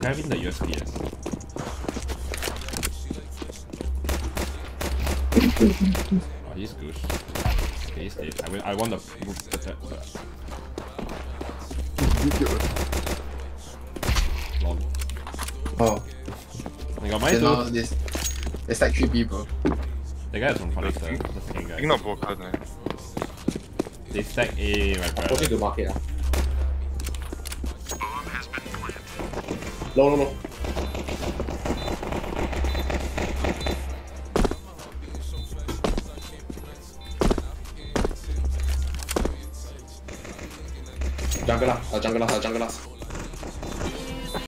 grabbing the USPS. Oh, he's good. Okay, he's dead. I want the protect. Lol. Oh. I got mine too. Now this. It's like 3B, bro. The guy is from connector. That's the second guy. Not broke out, man. They stack A, my brother. Pushing to market. Low. Jungle last.